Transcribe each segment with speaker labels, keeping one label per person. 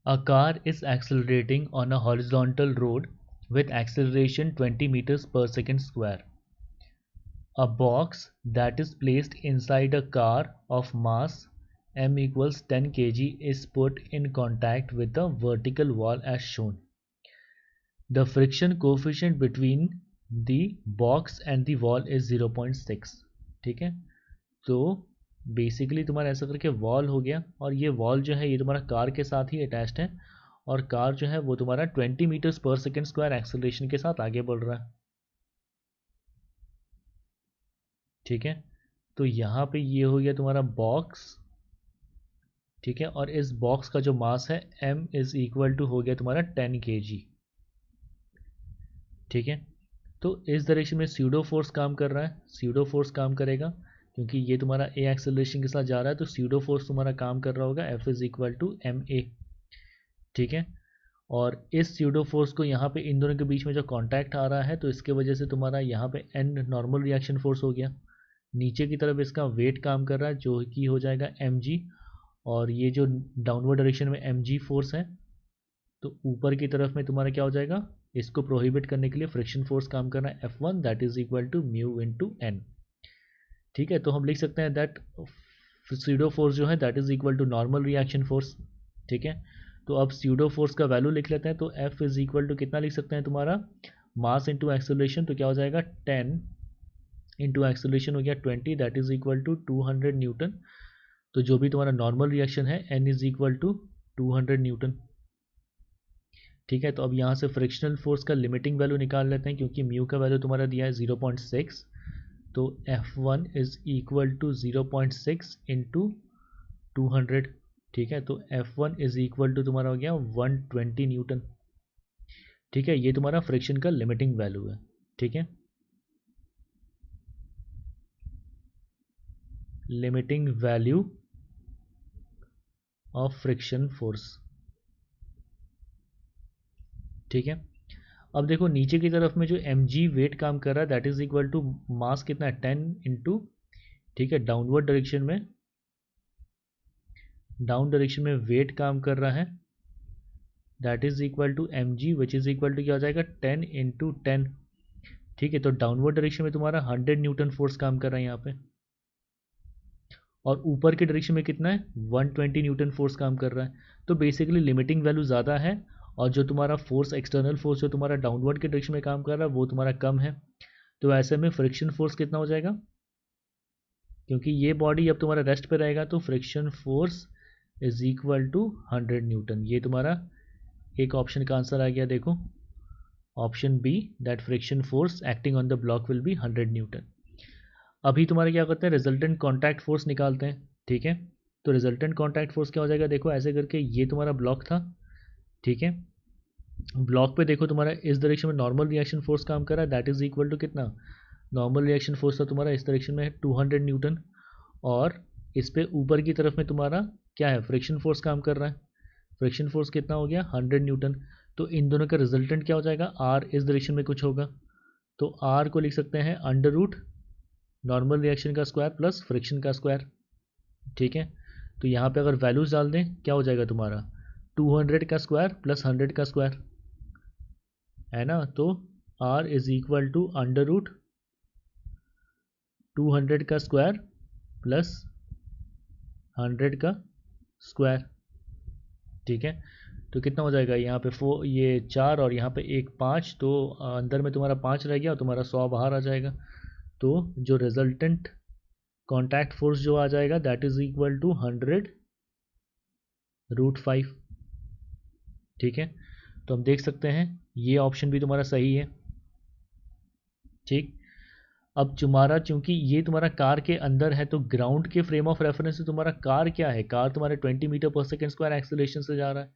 Speaker 1: A car is accelerating on a horizontal road with acceleration 20 meters per second square. A box that is placed inside a car of mass m equals 10 kg is put in contact with the vertical wall as shown. The friction coefficient between the box and the wall is 0.6. ठीक है, तो basically तुम्हारा ऐसा करके wall हो गया, और ये वॉल जो है ये तुम्हारा कार के साथ ही अटैच्ड है, और कार जो है वो तुम्हारा 20 मीटर्स पर सेकेंड स्क्वायर एक्सेलरेशन के साथ आगे बढ़ रहा है. ठीक है, तो यहाँ पे ये हो गया तुम्हारा बॉक्स. ठीक है, और इस बॉक्स का जो मास है m इज इक्वल टू हो गया तुम्हारा 10 kg. ठीक है, तो इस डायरेक्शन में स्यूडो फोर्स काम कर रहा है. स्यूडो फोर्स काम करेगा क्योंकि ये तुम्हारा ए एक्सेलरेशन के साथ जा रहा है, तो स्यूडो फोर्स तुम्हारा काम कर रहा होगा F is equal to M A. ठीक है, और इस स्यूडो फोर्स को यहाँ पे इन दोनों के बीच में जो कांटेक्ट आ रहा है, तो इसके वजह से तुम्हारा यहाँ पे एन नॉर्मल रिएक्शन फोर्स हो गया. नीचे की तरफ इसका वेट काम कर रहा है जो कि हो जाएगा mg, और ये जो डाउनवर्ड डायरेक्शन में mg फोर्स है, तो ऊपर की तरफ में तुम्हारा क्या हो जाएगा, इसको प्रोहिबिट करने के लिए फ्रिक्शन फोर्स काम करना है F1 that is equal to mu into n. ठीक है, तो हम लिख सकते हैं दैट स्यूडो फोर्स जो है that is equal to normal reaction force. ठीक है, तो अब स्यूडो फोर्स का वैल्यू लिख लेते हैं, तो F इज इक्वल टू कितना लिख सकते हैं तुम्हारा, मास इंटू एक्सेलरेशन, तो क्या हो जाएगा 10 इंटू एक्सेलरेशन हो गया 20 that is equal to 200 newton. तो जो भी तुम्हारा नॉर्मल रिएक्शन है n is equal to 200 newton. ठीक है, तो अब यहाँ से फ्रिक्शनल फोर्स का लिमिटिंग वैल्यू निकाल लेते हैं, क्योंकि म्यू का वैल्यू तुम्हारा दिया है 0.6, तो F1 is equal to 0.6 into 200. ठीक है, तो F1 इज इक्वल टू तुम्हारा हो गया 120 न्यूटन. ठीक है, ये तुम्हारा फ्रिक्शन का लिमिटिंग वैल्यू है. ठीक है, limiting value of friction force. ठीक है, अब देखो नीचे की तरफ में जो mg वेट काम कर रहा है that is equal to mass कितना है 10 इंटू, ठीक है, डाउनवर्ड डायरेक्शन में, डाउन डायरेक्शन में वेट काम कर रहा है that is equal to mg which is equal to क्या हो जाएगा 10 इंटू 10. ठीक है, तो डाउनवर्ड डायरेक्शन में तुम्हारा 100 न्यूटन फोर्स काम कर रहा है यहाँ पे, और ऊपर के डायरेक्शन में कितना है 120 न्यूटन फोर्स काम कर रहा है. तो बेसिकली लिमिटिंग वैल्यू ज़्यादा है, और जो तुम्हारा फोर्स एक्सटर्नल फोर्स जो तुम्हारा डाउनवर्ड के डायरेक्शन में काम कर रहा है वो तुम्हारा कम है. तो ऐसे में फ्रिक्शन फोर्स कितना हो जाएगा, क्योंकि ये बॉडी अब तुम्हारा रेस्ट पे रहेगा, तो friction force is equal to 100 newton. ये तुम्हारा एक ऑप्शन का आंसर आ गया. देखो option B that friction force acting on the block will be 100 newton. अभी तुम्हारे क्या करते हैं, रिजल्टेंट कॉन्टैक्ट फोर्स निकालते हैं. ठीक है, तो रिजल्टेंट कॉन्टैक्ट फोर्स क्या हो जाएगा, देखो ऐसे करके ये तुम्हारा ब्लॉक था. ठीक है, ब्लॉक पे देखो तुम्हारा इस डायरेक्शन में नॉर्मल रिएक्शन फोर्स काम कर रहा है दैट इज इक्वल टू कितना, नॉर्मल रिएक्शन फोर्स था तुम्हारा इस डायरेक्शन में 200 न्यूटन, और इस पे ऊपर की तरफ में तुम्हारा क्या है, फ्रिक्शन फोर्स काम कर रहा है. फ्रिक्शन फोर्स कितना हो गया 100 न्यूटन. तो इन दोनों का रिजल्टेंट क्या हो जाएगा, r इस डायरेक्शन में कुछ होगा, तो r को लिख सकते हैं अंडर रूट नॉर्मल रिएक्शन का स्क्वायर प्लस फ्रिक्शन का स्क्वायर. ठीक है, तो यहाँ पे अगर वैल्यूज डाल दें क्या हो जाएगा तुम्हारा 200 का स्क्वायर प्लस 100 का स्क्वायर है ना, तो r is equal to under root 200 का स्क्वायर प्लस 100 का स्क्वायर. ठीक है, तो कितना हो जाएगा यहाँ पे ये 4 और यहाँ पे 1 5, तो अंदर में तुम्हारा 5 रह गया और तुम्हारा 100 बाहर आ जाएगा. तो जो रिजल्टेंट कॉन्टैक्ट फोर्स जो आ जाएगा that is equal to 100 root 5. ठीक है, तो हम देख सकते हैं ये ऑप्शन भी तुम्हारा सही है. ठीक, अब तुम्हारा चूंकि ये तुम्हारा कार के अंदर है, तो ग्राउंड के फ्रेम ऑफ रेफरेंस से तुम्हारा कार क्या है, कार तुम्हारे 20 मीटर पर सेकेंड स्क्वायर एक्सेलरेशन से जा रहा है.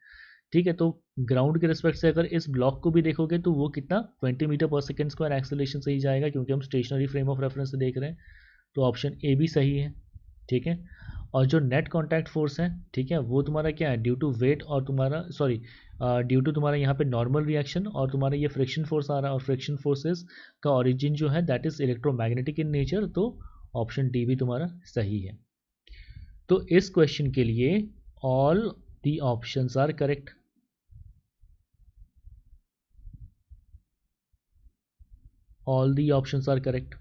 Speaker 1: ठीक है, तो ग्राउंड के रिस्पेक्ट से अगर इस ब्लॉक को भी देखोगे तो वो कितना 20 मीटर पर सेकेंड स्क्वायर एक्सेलरेशन से ही जाएगा, क्योंकि हम स्टेशनरी फ्रेम ऑफ रेफरेंस से देख रहे हैं. तो ऑप्शन ए भी सही है. ठीक है, और जो नेट कॉन्टैक्ट फोर्स है, ठीक है, वो तुम्हारा क्या है, ड्यू टू वेट और तुम्हारा ड्यू टू तुम्हारा यहाँ पे नॉर्मल रिएक्शन और तुम्हारा ये फ्रिक्शन फोर्स आ रहा है, और फ्रिक्शन फोर्सेस का ओरिजिन जो है that is electromagnetic in nature. तो ऑप्शन डी भी तुम्हारा सही है. तो इस क्वेश्चन के लिए all The options are correct. All the options are correct.